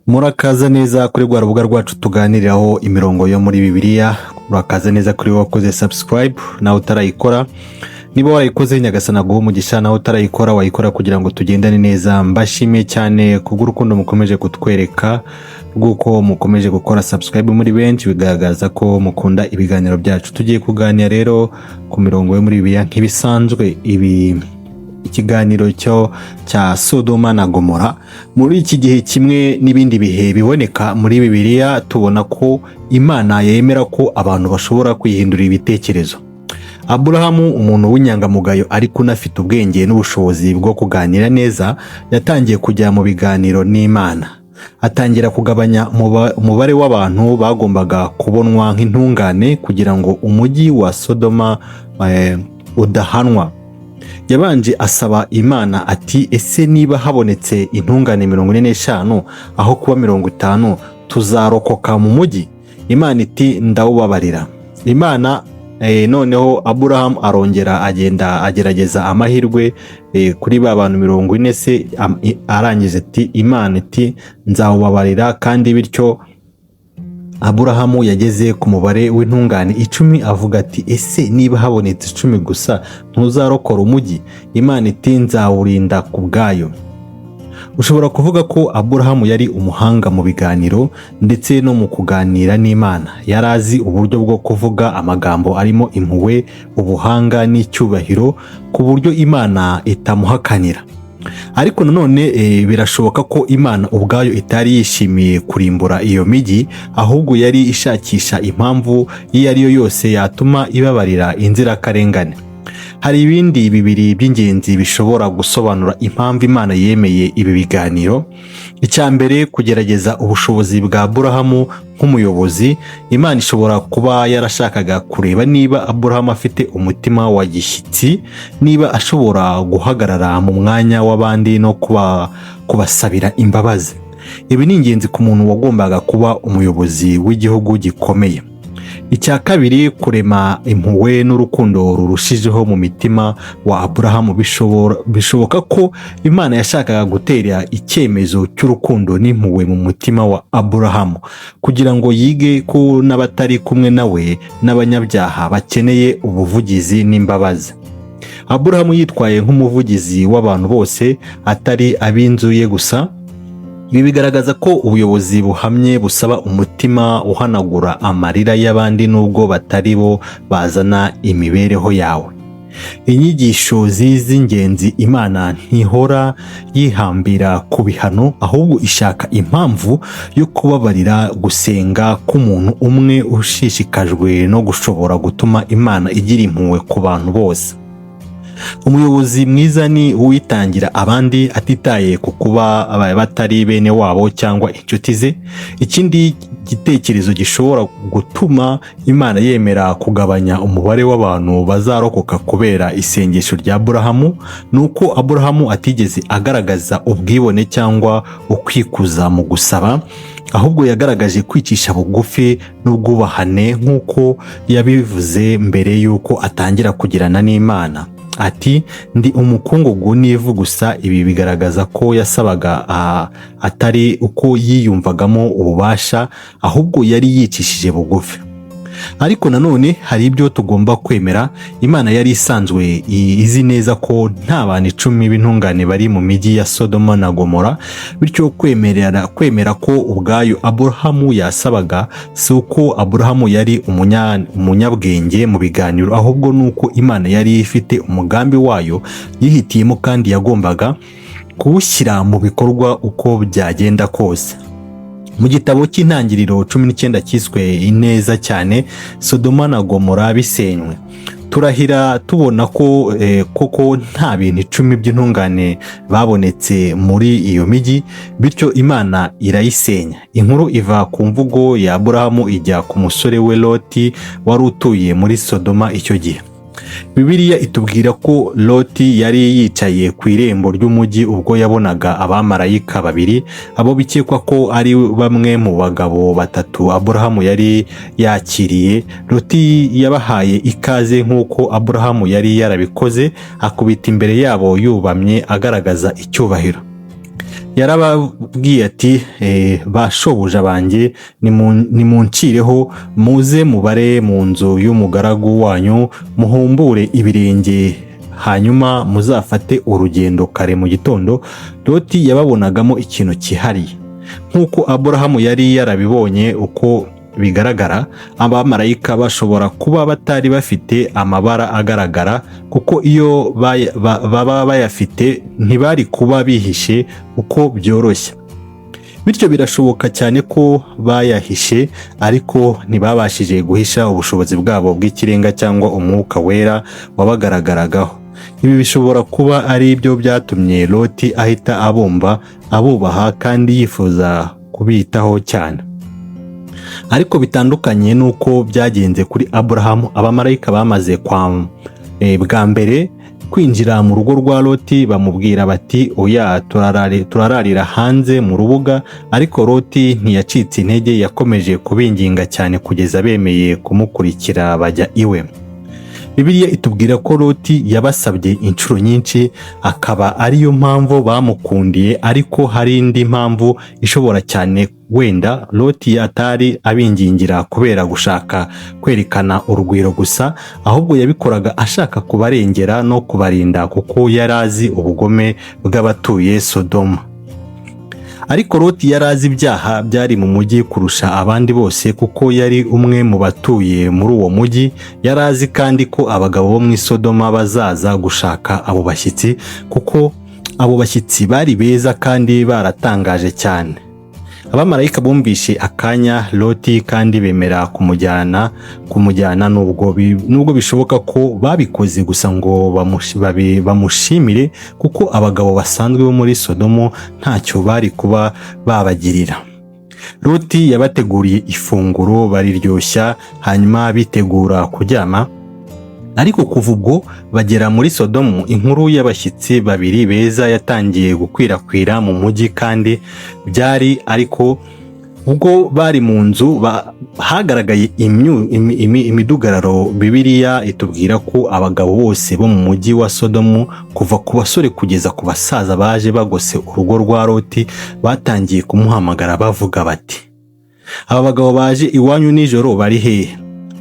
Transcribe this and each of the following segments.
Murakaza neza kuri rwa rubuga rwacu tuganiriraho imirongo yo muri Bibiliya. Murakaza neza kuri wakoze subscribe nawe utarayikora. Niba warayikoze Nyagasana guha umugisha, nawe utarayikora wayikora kugira ngo tugendane neza. Mbashimiye cyane kubw'urukundo mukomeje kutwereka rw'uko mukomeje gukora subscribe muri benshi, bigaragaza ko mukunda ibiganiro byacu. Tugiye kuganira rero ku mirongo yo muri Bibiliya nk'ibisanzwe. Ikiganiro cya Sodoma na Gomora. Muri iki gihe kimwe n'ibindi bihe biboneka muri Bibiliya, tubona ko Imana yemera ko abantu bashobora kwihindurira ibitekerezo. Aburahamu, umuntu w'inyangamugayo ariko unafite ubwenge n'ubushobozi bwo kuganira neza, yatangiye kujya mu biganiro n'Imana. Atangira kugabanya umubare w'abantu bagombaga kubonwa nk'intungane kugira ngo umujyi wa Sodoma udahanwa. Yabanje asaba Imana ati, ese niba habonetse intungane 45 aho kuba 50, tuzarokoka mu mujyi? Imana iti, ndawubabarira. Imana noneho Aburahamu arongera agenda agerageza amahirwe kuri ba bantu 40 se, arangize ati, Imana iti, nzawubabarira. Kandi bityo Aburahamu yageze ku mubare w'intungane 10, avuga ati, ese niba habonetse 10 gusa ntuzarokora umujyi? Imana iti, nzawurinda ku bwayo. Ushobora kuvuga ko Aburahamu yari umuhanga mu biganiro ndetse no mu kuganira n'Imana. Yari azi uburyo bwo kuvuga amagambo arimo impuhwe, ubuhanga n'icyubahiro ku buryo Imana itamuhakanira. Ariko nanone birashoboka ko Imana ubwayo itari yishimiye kurimbura iyo migi, ahubwo yari ishakisha impamvu iyo ari yo yose yatuma ibabarira inzirakarengane. Hari ibindi bibiri by'ingenzi bishobora gusobanura impamvu Imana yemeye ibi biganiro. Icya mbere, kugerageza ubushobozi bwa Aburahamu nk'umuyobozi. Imana ishobora kuba yarashakaga kureba niba Aburahamu afite umutima wa gishyitsi, niba ashobora guhagarara mu mwanya w'abandi no kubasabira imbabazi. Ibi ni ingenzi ku muntu wagombaga kuba umuyobozi w'igihugu gikomeye. Icya kabiri, kurema impuhwe n'urukundo rurushijeho mu mitima wa Aburahamu. Bishoboka ko Imana yashakaga gutera icyemezo cy'urukundo n'impuhwe mu mutima wa Aburahamu, kugira ngo yige ko n'abatari kumwe nawe n'abanyabyaha bakeneye ubuvugizi n'imbabazi. Aburahamu yitwaye nk'umuvugizi w'abantu bose, atari ab'inzu ye gusa. Ibi bigaragaza ko ubuyobozi buhamye busaba umutima uhanagura amarira y'abandi nubwo batari bo bazana imibereho yawe. Inyigisho z'ingenzi, Imana ntihora yihambira ku bihano, ahubwo ishaka impamvu yo kubabarira. Gusenga k'umuntu umwe ushishikajwe no gushobora gutuma Imana igira impuhwe ku bantu bose. Umuyobozi mwiza ni uwitangira abandi atitaye ku kuba batari bene wabo cyangwa inshuti ze. Ikindi gitekerezo gishobora gutuma Imana yemera kugabanya umubare w'abantu bazarokoka kubera isengesho rya Aburahamu, nuko Aburahamu atigeze agaragaza ubwibone cyangwa ukwikuza mu gusaba, ahubwo yagaragaje kwicisha bugufi n'ubwubahane nk'uko yabivuze mbere y'uko atangira kugirana n'Imana. Ati, ndi umukungugu n'ivu gusa. Ibi bigaragaza ko yasabaga atari uko yiyumvagamo ububasha, ahubwo yari yicishije bugufi. Ariko nanone hari ibyo tugomba kwemera. Imana yari isanzwe izi neza ko nta bantu 10 b'intungane bari mu migi ya Sodoma na Gomora, bityo kwemera ko ubwayo Aburahamu yasabaga si uko Aburahamu yari umunyabwenge mu biganiro, ahubwo nuko Imana yari ifite umugambi wayo yihitiyemo kandi yagombaga kuwushyira mu bikorwa uko byagenda kose. Mu gitabo cy'Intangiriro 19 cyiswe ineza cyane Sodoma na Gomora bisenywe, turahira tubona ko koko nta bintu 10 by'intungane babonetse muri iyo migi, bityo Imana irayisenya. Inkuru iva ku mvugo ya Aburahamu ijya ku musore we Loti wari utuye muri Sodoma icyo gihe. Bibiliya itubwira ko Loti yari yicaye ku irembo ry'umujyi ubwo yabonaga abamarayika 2, abo bikekwa ko ari bamwe mu bagabo 3 Aburahamu yari yakiriye. Loti yabahaye ikaze nk'uko Aburahamu yari yarabikoze, akubita imbere yabo yubamye agaragaza icyubahiro. yarababwiye ati bashobuja banjye nimuncireho muze mubare mu nzu y'umugaragu wanyu muhumbure ibirenge hanyuma muzafate urugendo kare mu gitondo. Loti yababonagamo ikintu cyihariye nk'uko Aburahamu yari yarabibonye. Uko bigaragara abamarayika bashobora kuba batari bafite amabara agaragara, kuko iyo baba bayafite ntibari kuba bihishe uko byoroshye. Bityo birashoboka cyane ko bayahishe ariko ntibabashije guhisha ubushobozi bwabo bw'ikirenga cyangwa umwuka wera wabagaragaragaho. Ibi bishobora kuba ari byo byatumye Loti ahita abubaha kandi yifuza kubitaho cyane. Ariko bitandukanye nuko byagenze kuri Aburahamu, abamarayika bamaze bwa mbere kwinjira mu rugo rwa Loti bamubwira bati oya turararira hanze mu rubuga, ariko Loti ntiyacitse intege, yakomeje kubinginga cyane kugeza bemeye kumukurikira bajya iwe. Bibiliya itubwira ko Loti yabasabye inshuro nyinshi, akaba ariyo mpamvu bamukundiye, ariko hari indi mpamvu ishobora cyane. Wenda Loti atari abingingira kubera gushaka kwerekana urugwiro gusa, ahubwo yabikoraga ashaka kubarengera no kubarinda, kuko yari azi ubugome bw'abatuye Sodoma. Ariko Loti yari azi ibyaha byari mu mujyi kurusha abandi bose, kuko yari umwe mu batuye muri uwo mujyi. Yari azi kandi ko abagabo bo mu Sodoma bazaza gushaka abo bashyitsi, kuko abo bashyitsi bari beza kandi baratangaje cyane. Abamarayika bumvishe akanya Loti kandi bemera kumujyana nubwo bishoboka ko babikoze gusa ngo bamushimire, kuko abagabo basanzwe bo muri Sodomo ntacyo bari kuba babagirira. Loti yabateguriye ifunguro bariryoshya, hanyuma bitegura kuryama. Ariko kuva ubwo bagera muri Sodomu, inkuru y'abashyitsi babiri beza yatangiye gukwirakwira mu mujyi, kandi byari ariko ubwo bari mu nzu hagaragaye imidugararo. Bibiliya itubwira ko abagabo bose bo mu mujyi wa Sodomu, kuva ku basore kugeza ku basaza baje bagose urugo rwa Loti, batangiye kumuhamagara bavuga bati, aba bagabo baje iwanyu nijoro bari hehe?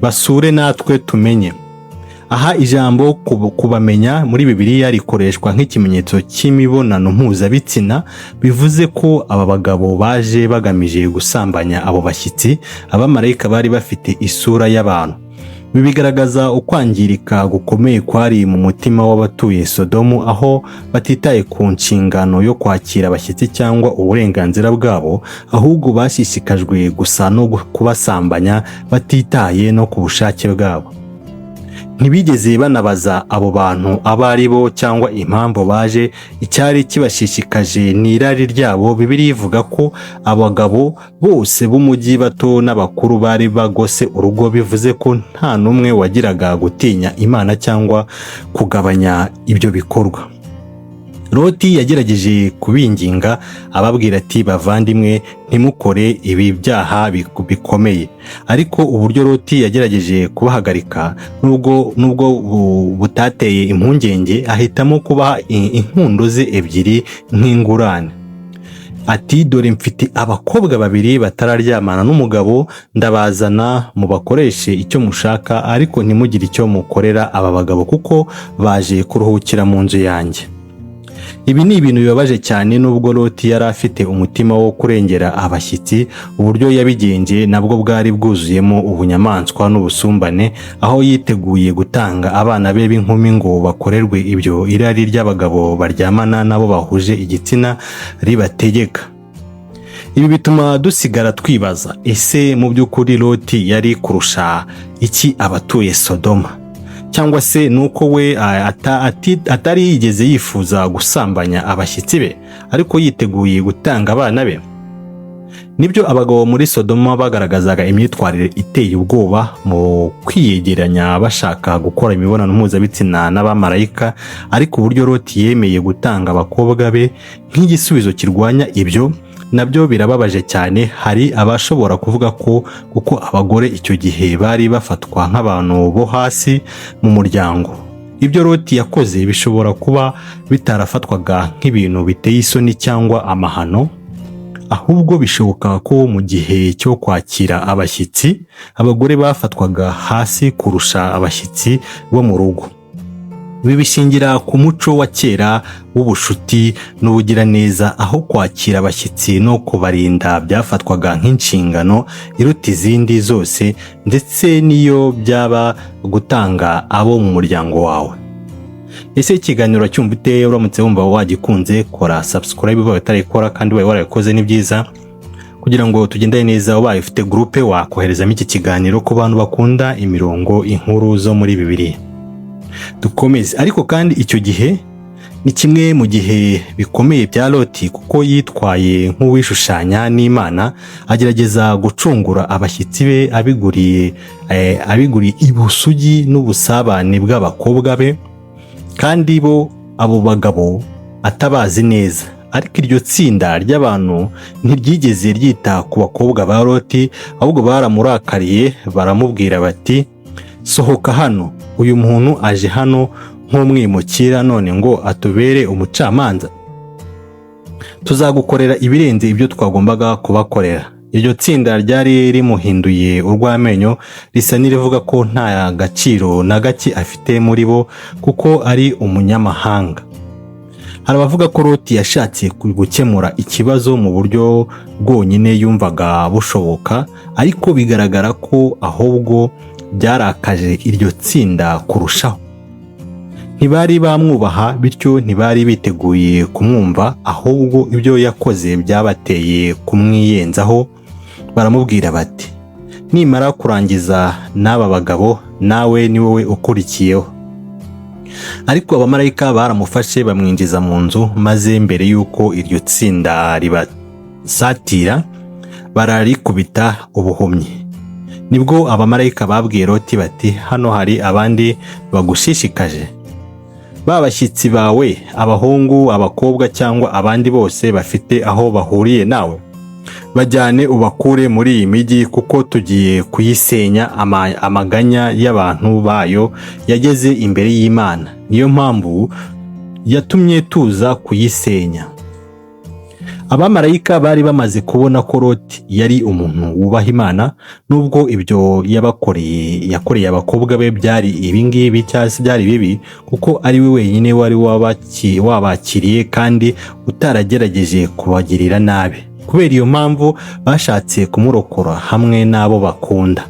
Basure natwe tumenye. Aha ijambo kubamenya muri Bibiliya rikoreshwa nk'ikimenyetso cy'imibonano mpuzabitsina, bivuze ko aba bagabo baje bagamije gusambanya abo bashyitsi. Abamarayika bari bafite isura y'abantu. Ibi bigaragaza ukwangirika gukomeye kwari mu mutima w'abatuye Sodomu, aho batitaye ku nshingano yo kwakira abashyitsi cyangwa uburenganzira bwabo, ahubwo bashishikajwe gusa no kubasambanya batitaye no ku bushake bwabo. Ntibigeze banabaza abo bantu abo ari bo cyangwa impamvu baje. Icyari kibashishikaje ni irari ryabo. Bibiliya ivuga ko abagabo bose b'umujyi, bato n'abakuru, bari bagose urugo, bivuze ko nta n'umwe wagiraga gutinya Imana cyangwa kugabanya ibyo bikorwa. Loti yagerageje kubinginga ababwira ati, bavandimwe, ntimukore ibi byaha bikomeye. Ariko uburyo Loti yagerageje kubahagarika nubwo butateye impungenge, ahitamo kubaha inkundo ze ebyiri nk'ingurane. Ati, dore mfite abakobwa babiri batararyamana n'umugabo, ndabazana mubakoreshe icyo mushaka, ariko ntimugire icyo mukorera aba bagabo, kuko baje kuruhukira mu nzu yanjye. Ibi ni ibintu bibabaje cyane. Nubwo Loti yari afite umutima wo kurengera abashyitsi, uburyo yabigenje nabwo bwari bwuzuyemo ubunyamaswa n'ubusumbane, aho yiteguye gutanga abana be b'inkumi ngo bakorerwe ibyo irari ry'abagabo baryamana nabo bahuje igitsina ribategeka. Ibi bituma dusigara twibaza, ese mu by'ukuri Loti yari kurusha iki abatuye Sodoma? Cyangwa se nuko we atari yigeze yifuza gusambanya abashyitsi be, ariko yiteguye gutanga abana be? Nibyo abagabo muri Sodoma bagaragazaga imyitwarire iteye ubwoba mu kwiyegeranya bashaka gukora imibonano mpuzabitsina n'abamarayika, ariko uburyo Loti yemeye gutanga abakobwa be nk'igisubizo kirwanya ibyo nabyo birababaje cyane. Hari abashobora kuvuga ko kuko abagore icyo gihe bari bafatwa nk'abantu bo hasi mu muryango, ibyo Loti yakoze bishobora kuba bitarafatwaga nk'ibintu biteye isoni cyangwa amahano, ahubwo bishoboka ko mu gihe cyo kwakira abashyitsi abagore bafatwaga hasi kurusha abashyitsi bo mu rugo. Ibi bishingira ku muco wa kera w'ubushuti n'ubugiraneza, aho kwakira abashyitsi no kubarinda byafatwaga nk'inshingano iruta izindi zose, ndetse n'iyo byaba gutanga abo mu muryango wawe. Ese ikiganiro cyumva ute? Uramutse wumva wagikunze, kora subscribe ubaye utarayikora, kandi ubaye warayikoze ni byiza, kugira ngo tugendane neza. Ubaye ufite groupe wakoherezamo iki kiganiro ku bantu bakunda imirongo inkuru zo muri Bibiliya. Dukomeze. Ariko kandi icyo gihe ni kimwe mu gihe bikomeye bya Loti, kuko yitwaye nk'uwishushanya n'Imana, agerageza gucungura abashyitsi be abiguriye ibusugi n'ubusabane bw'abakobwa be, kandi abo bagabo atabazi neza. Ariko iryo tsinda ry'abantu ntiryigeze ryita ku bakobwa ba Loti, ahubwo baramurakariye, baramubwira bati, sohoka hano, uyu muntu aje hano nk'umwimukira, none ngo atubere umucamanza. Tuzagukorera ibirenze ibyo twagombaga kubakorera. Iryo tsinda ryari rimuhinduye urw'amenyo, risa n'irivuga ko nta gaciro na gake afite muri bo, kuko ari umunyamahanga. Hari abavuga ko Loti yashatse gukemura ikibazo mu buryo bwonyine yumvaga bushoboka, ariko bigaragara ko ahubwo byarakaje iryo tsinda kurushaho. Ntibari bamwubaha, bityo ntibari biteguye kumwumva, ahubwo ibyo yakoze byabateye kumwiyenzaho. Baramubwira bati, nimara kurangiza n'aba bagabo, nawe ni wowe ukurikiyeho. Ariko abamarayika baramufashe bamwinjiza mu nzu, maze mbere y'uko iryo tsinda ribasatira bararikubita ubuhumyi. Nibwo abamarayika babwiye Loti bati, hano hari abandi bagushishikaje. Babashyitsi bawe, abahungu, abakobwa cyangwa abandi bose bafite aho bahuriye nawe, bajyane ubakure muri iyi migi, kuko tugiye kuyisenya. Amaganya y'abantu bayo yageze imbere y'Imana, niyo mpamvu yatumye tuza kuyisenya. Abamarayika bari bamaze kubona ko Loti yari umuntu wubaha Imana, nubwo ibyo yakoreye abakobwa be byari ibingibi cyangwa se byari bibi, kuko ari we wenyine wari wabakiriye kandi utaragerageje kubagirira nabi. Kubera iyo mpamvu bashatse kumurokora hamwe n'abo bakunda.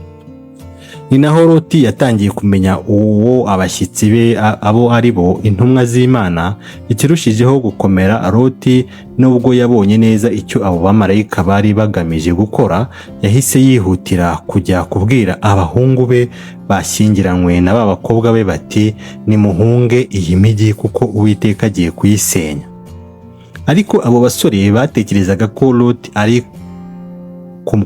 Ni naho Loti yatangiye kumenya uwo abashyitsi be abo ari bo, intumwa z'Imana. Ikirushijeho gukomera, Loti nubwo yabonye neza icyo abo bamarayika bari bagamije gukora, yahise yihutira kujya kubwira abahungu be bashyingiranywe na ba bakobwa be bati, nimuhunge iyi migi, kuko Uwiteka agiye kuyisenya. Ariko abo basore batekerezaga ko Loti ari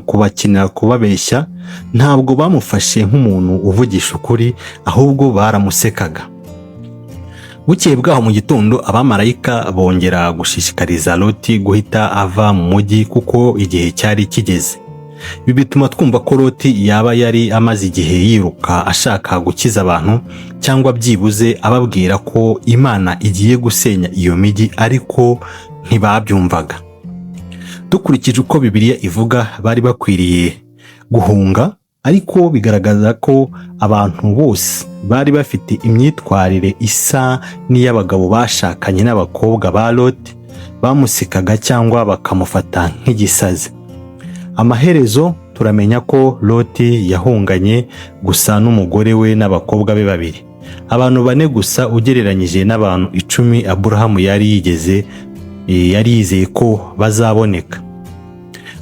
kubakinira, kubabeshya. Ntabwo bamufashe nk'umuntu uvugisha ukuri, ahubwo baramusekaga. Bukeye bwaho mu gitondo, abamarayika bongera gushishikariza Loti guhita ava mu mujyi, kuko igihe cyari kigeze. Ibi bituma twumva ko Loti yaba yari amaze igihe yiruka ashaka gukiza abantu, cyangwa byibuze ababwira ko Imana igiye gusenya iyo migi, ariko ntibabyumvaga. Dukurikije uko Bibiliya ivuga, bari bakwiriye guhunga, ariko bigaragaza ko abantu bose bari bafite imyitwarire isa n'iy'abagabo bashakanye n'abakobwa ba Loti, bamusekaga cyangwa bakamufata nk'igisazi. Amaherezo turamenya ko Loti yahunganye gusa n'umugore we n'abakobwa be babiri, abantu 4 gusa ugereranyije n'abantu 10 Aburahamu yari yizeye ko bazaboneka.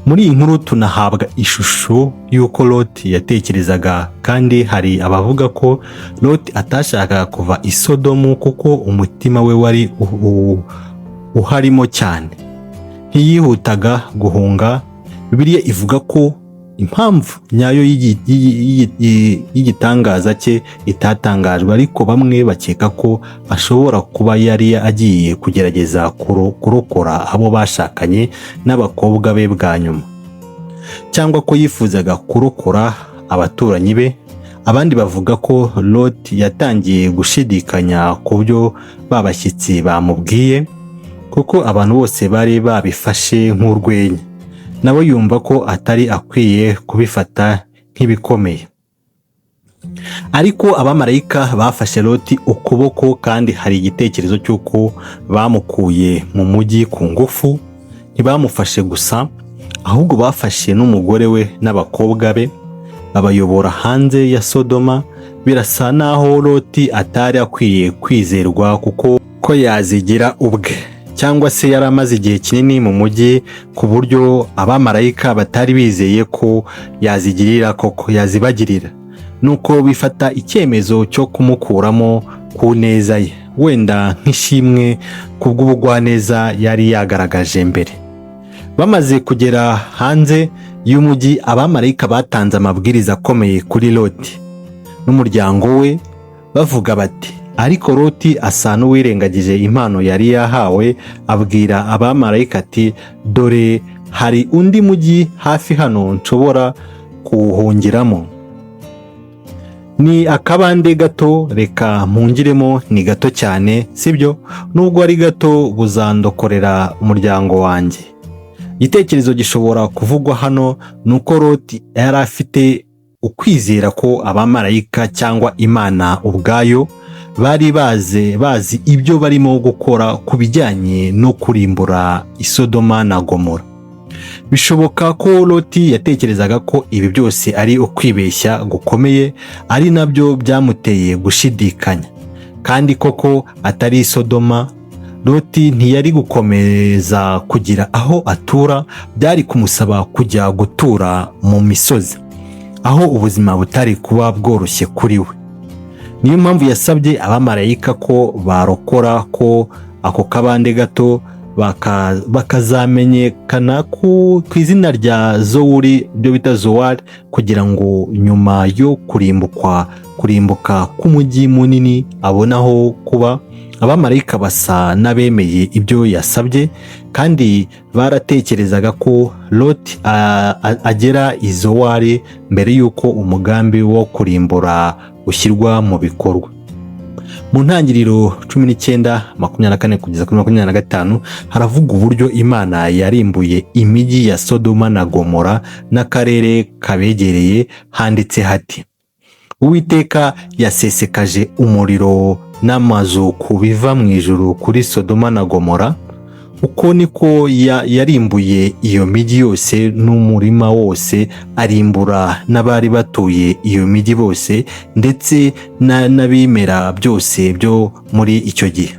Muri iyi nkuru tunahabwa ishusho y'uko Loti yatekerezaga, kandi hari abavuga ko Loti atashakaga kuva i Sodomu kuko umutima we wari uharimo cyane. Ntiyihutaga guhunga. Bibiliya ivuga ko impamvu nyayo y'igitangaza cye itatangajwe, ariko bamwe bakeka ko ashobora kuba yari agiye kugerageza kurokora abo bashakanye n'abakobwa be bwa nyuma, cyangwa ko yifuzaga kurokora abaturanyi be. abandi bavuga ko Loti yatangiye gushidikanya ku byo babashyitsi bamubwiye kuko abantu bose bari babifashe nk'urwenya, nawe yumva ko atari akwiye kubifata nk'ibikomeye. Ariko abamarayika bafashe Loti ukuboko kandi hari igitekerezo cy'uko bamukuye mu mujyi ku ngufu. Ntibamufashe gusa ahubwo bafashe n'umugore we n'abakobwa be babayobora hanze ya Sodoma. Birasa naho Loti atari akwiye kwizerwa kuko yazigira ubwe, cyangwa se yari amaze igihe kinini mu mujyi ku buryo abamarayika batari bizeye ko yazigirira koko yazibagirira, nuko bifata icyemezo cyo kumukuramo ku neza ye, wenda nk'ishimwe kubw'ubugwaneza yari yagaragaje mbere. Bamaze kugera hanze y'umujyi, abamarayika batanze amabwiriza akomeye kuri Loti n'umuryango we bavuga bati, ariko Loti asa n'uwirengagije impano yari yahawe. Abwira abamarayika ati, dore hari undi mujyi hafi hano nshobora kuwuhungiramo, ni akabande gato, reka mpungiremo. Ni gato cyane sibyo? Nubwo ari gato buzandokorera umuryango wanjye. Igitekerezo gishobora kuvugwa hano nuko Loti yari afite ukwizera ko abamarayika cyangwa Imana ubwayo bari bazi ibyo barimo gukora ku bijyanye no kurimbura Sodoma na Gomora. Bishoboka ko Loti yatekerezaga ko ibi byose ari ukwibeshya gukomeye, ari nabyo byamuteye gushidikanya, kandi koko atari Sodoma. Loti ntiyari gukomeza kugira aho atura, byari kumusaba kujya gutura mu misozi aho ubuzima butari kuba bworoshye kuri we. Niyo mpamvu yasabye abamarayika ko barokora ko ako kabande gato bakazamenyekana ku izina rya Zowuri, byo bita Zowari, kugira ngo nyuma yo kurimbuka k'umujyi munini abonaho kuba. Abamarayika basa n'abemeye ibyo yasabye, kandi baratekerezaga ko Loti agera i Zowari mbere y'uko umugambi wo kurimbura ushyirwa mu bikorwa. Mu ntangiriro 19:24 kugeza kuri 25 haravuga uburyo Imana yarimbuye imijyi ya Sodoma na Gomora n'akarere kabegereye. Handitse hati, Uwiteka yasesekaje umuriro n'amazuku biva mu ijuru kuri Sodoma na Gomora. Uko niko yarimbuye iyo mijyi yose n'umurima wose, arimbura n'abari batuye iyo mijyi bose, ndetse n'abimera byose byo muri icyo gihe.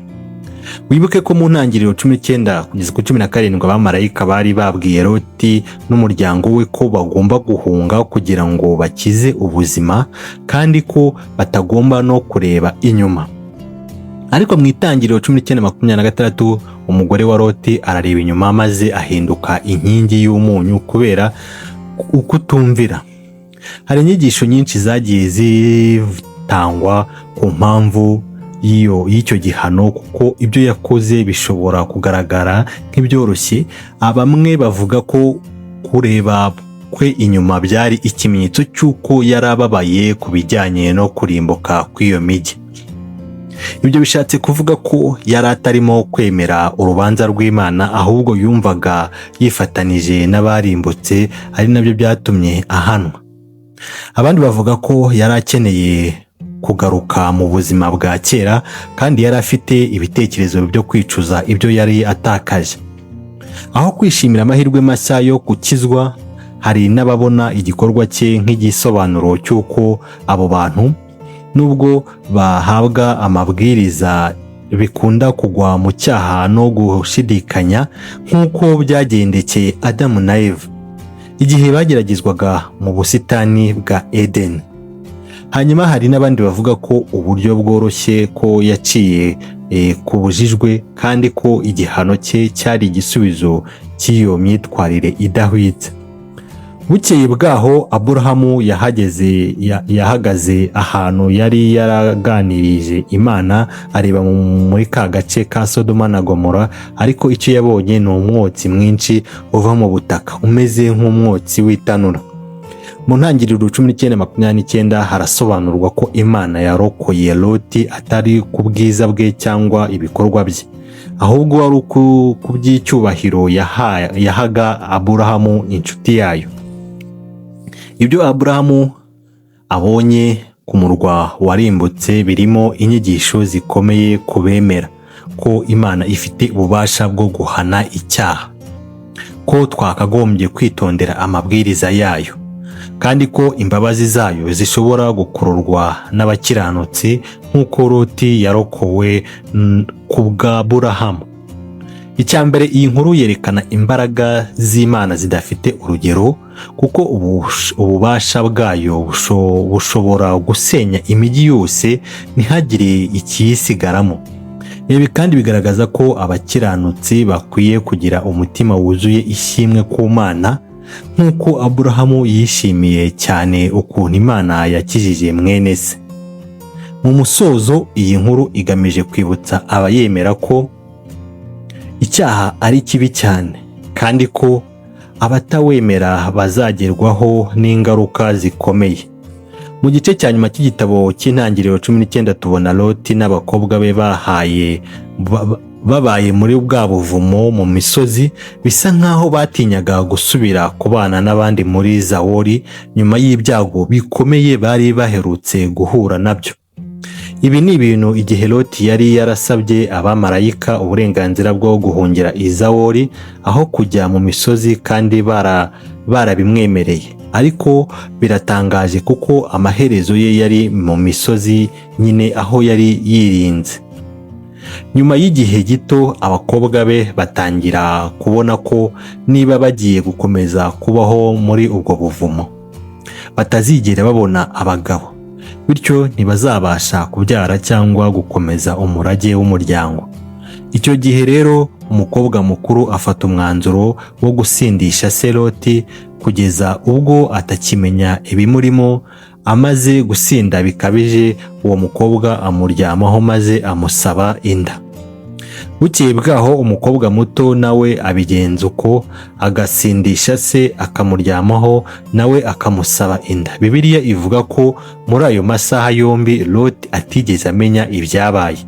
Wibuke ko mu ntangiriro 19 kugeza ku 17 abamarayika bari babwiye Loti n'umuryango we ko bagomba guhunga kugira ngo bakize ubuzima, kandi ko batagomba no kureba inyuma. Ariko mu itangiriro 19:26 umugore wa Loti arareba inyuma maze ahinduka inkingi y'umunyu kubera ukutumvira. Hari inyigisho nyinshi zagiye zitangwa ku mpamvu y'icyo gihano, kuko ibyo yakoze bishobora kugaragara nk'ibyoroshye. Bamwe bavuga ko kureba kwe inyuma byari ikimenyetso cy'uko yari ababaye ku bijyanye no kurimbuka kw'iyo mijyi. Ibyo bishatse kuvuga ko yari atarimo kwemera urubanza rw'Imana, ahubwo yumvaga yifatanije n'abarimbutse, ari nabyo byatumye ahanwa. Abandi bavuga ko yari akeneye kugaruka mu buzima bwa kera, kandi yari afite ibitekerezo byo kwicuza ibyo yari atakaje. Aho kwishimira amahirwe mashya yo gukizwa, hari n'ababona igikorwa cye nk'igisobanuro cy'uko abo bantu nubwo bahabwa amabwiriza bikunda kugwa mu cyaha no gushidikanya, nk'uko byagendekeye Adamu na Eva igihe bageragezwaga mu busitani bwa Edeni. Hanyuma hari n'abandi bavuga ko uburyo bworoshye ko yaciye kubujijwe, kandi ko igihano cye cyari igisubizo cy'iyo myitwarire idahwitse. Bukeye bwaho Aburahamu yahagaze ahantu yari yaraganirije Imana, areba muri ka gace ka Sodoma na Gomora, ariko icyo yabonye ni umwotsi mwinshi uva mu butaka umeze nk'umwotsi w'itanura. Mu ntangiriro 19:29 harasobanurwa ko Imana yarokoye Loti atari ku bwiza bwe cyangwa ibikorwa bye, ahubwo wari ku by'icyubahiro yahaga Aburahamu inshuti yayo. Ibyo Aburahamu abonye ku murwa warimbutse birimo inyigisho zikomeye ku bemera ko Imana ifite ububasha bwo guhana icyaha, ko twakagombye kwitondera amabwiriza yayo, kandi ko imbabazi zayo zishobora gukururwa n'abakiranutsi nk'uko Loti yarokowe ku bwa Aburahamu. Icyambere, iyi nkuru yerekana imbaraga z'Imana zidafite urugero, kuko ububasha bwayo bushobora gusenya imijyi yose ntihagire ikiyisigaramo. Ibi kandi bigaragaza ko abakiranutsi bakwiye kugira umutima wuzuye ishimwe ku Mana, nk'uko Aburahamu yishimiye cyane ukuntu Imana yakijije mwene se. Mu musozo, iyi nkuru igamije kwibutsa abayemera ko icyaha ari kibi cyane, kandi ko abatawemera bazagerwaho n'ingaruka zikomeye. Mu gice cya nyuma cy'igitabo cy'intangiriro 19 tubona Loti n'abakobwa be babaye muri bwa buvumo mu misozi, bisa nk'aho batinyaga gusubira kubana n'abandi muri Zawori nyuma y'ibyago bikomeye bari baherutse guhura nabyo. Ibi ni ibintu igihe Loti yari yarasabye abamarayika uburenganzira bwo guhungira i Zawori aho kujya mu misozi, kandi barabimwemereye. Ariko biratangaje kuko amaherezo ye yari mu misozi nyine, aho yari yirinze. Nyuma y'igihe gito abakobwa be batangira kubona ko niba bagiye gukomeza kubaho muri ubwo buvumo batazigera babona abagabo, bityo ntibazabasha kubyara cyangwa gukomeza umurage w'umuryango. Icyo gihe rero umukobwa mukuru afata umwanzuro wo gusindisha se Loti kugeza ubwo atakimenya ibimurimo. Amaze gusinda bikabije, uwo mukobwa amuryamaho maze amusaba inda. Bukeye bwaho umukobwa muto nawe abigenza uko, agasindisha se akamuryamaho nawe akamusaba inda. Bibiliya ivuga ko muri ayo masaha yombi Loti atigeze amenya ibyabaye,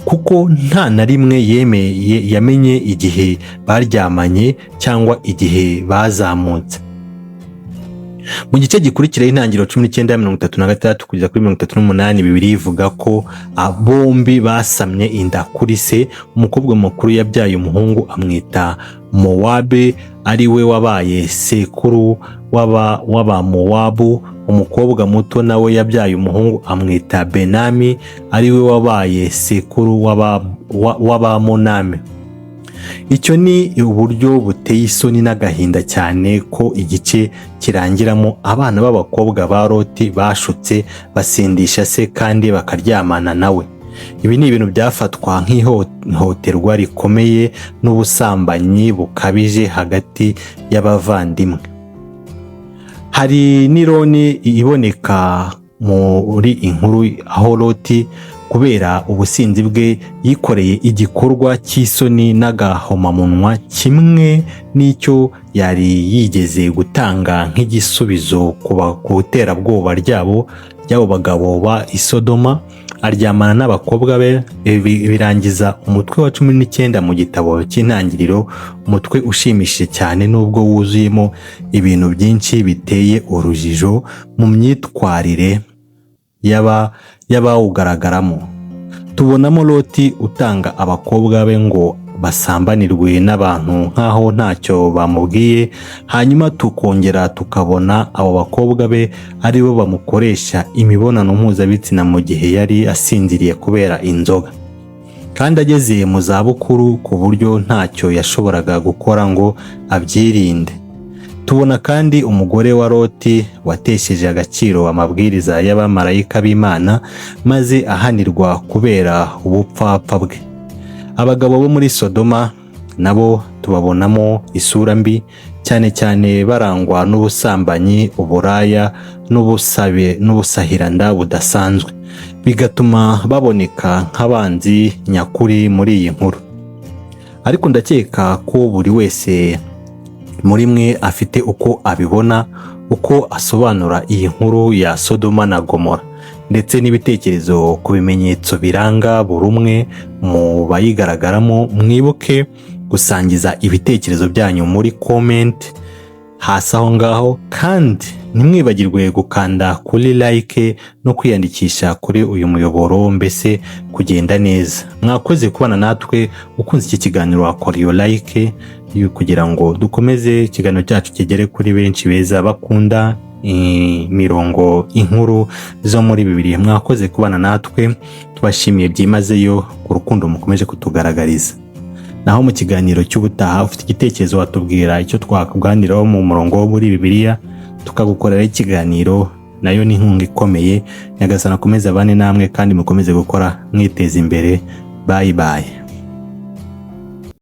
kuko nta na rimwe yamenye igihe baryamanye cyangwa igihe bazamutse. Mu gice gikurikira intangiriro 19:36 kugeza kuri 38 Bibiliya ivuga ko bombi basamye inda kuri se. Umukobwa mukuru yabyaye umuhungu amwita Mowabe, ari we wabaye sekuru w'Abamowabu. Umukobwa muto nawe yabyaye umuhungu amwita Benami, ari we wabaye sekuru w'Abamonami. Icyo ni uburyo buteye isoni n'agahinda cyane ko igice kirangiramo abana b'abakobwa ba Loti bashutse basindisha se kandi bakaryamana nawe. Ibi ni ibintu byafatwa nk'ihohoterwa rikomeye n'ubusambanyi bukabije hagati y'abavandimwe. Hari n'ironi iboneka muri inkuru aho Loti kubera ubusinzi bwe yikoreye igikorwa cy'isoni n'agahomamunwa kimwe n'icyo yari yigeze gutanga nk'igisubizo ku buterabwoba ry'abo bagabo ba Isodoma. Aryamana n'abakobwa be. Birangiza umutwe wa 19 mu gitabo cy'intangiriro, umutwe ushimishije cyane nubwo wuzuyemo ibintu byinshi biteye urujijo mu myitwarire y'abawugaragaramo. Tubonamo Loti utanga abakobwa be ngo basambanirwe n'abantu nk'aho ntacyo bamubwiye, hanyuma tukongera tukabona abo bakobwa be ari bo bamukoresha imibonano mpuzabitsina mu gihe yari asinziriye kubera inzoga, kandi ageze mu zabukuru ku buryo ntacyo yashoboraga gukora ngo abyirinde. Tubona kandi umugore wa Loti watesheje agaciro amabwiriza y'abamarayika b'Imana maze ahanirwa kubera ubupfapfa bwe. Abagabo bo muri Sodoma nabo tubabonamo isura mbi, cyane cyane barangwa n'ubusambanyi, uburaya n'ubusahiranda budasanzwe, bigatuma baboneka nk'abanzi nyakuri muri iyi nkuru. Ariko ndakeka ko buri wese muri mwe afite uko abibona. uko asobanura iyi nkuru ya Sodoma na Gomora ndetse n'ibitekerezo ku bimenyetso biranga buri umwe mu bayigaragaramo. Mwibuke gusangiza ibitekerezo byanyu muri comment hasi aho ngaho, kandi ntimwibagirwe gukanda kuri like no kwiyandikisha kuri uyu muyoboro, mbese kugenda neza. Mwakoze kubana natwe. Ukunze iki kiganiro wakora iyo like kugira ngo dukomeze ikiganiro cyacu kigere kuri benshi beza bakunda imirongo inkuru zo muri Bibiliya. Mwakoze kubana natwe, tubashimiye byimazeyo ku rukundo mukomeje kutugaragariza. Naho mu kiganiro cy'ubutaha ufite igitekerezo watubwira icyo twakuganiraho mu murongo wo muri Bibiliya, tukagukorera ikiganiro, nayo ni inkunga ikomeye. Nyagasani akomeze abane namwe kandi mukomeze gukora mwiteza imbere. Bye bye.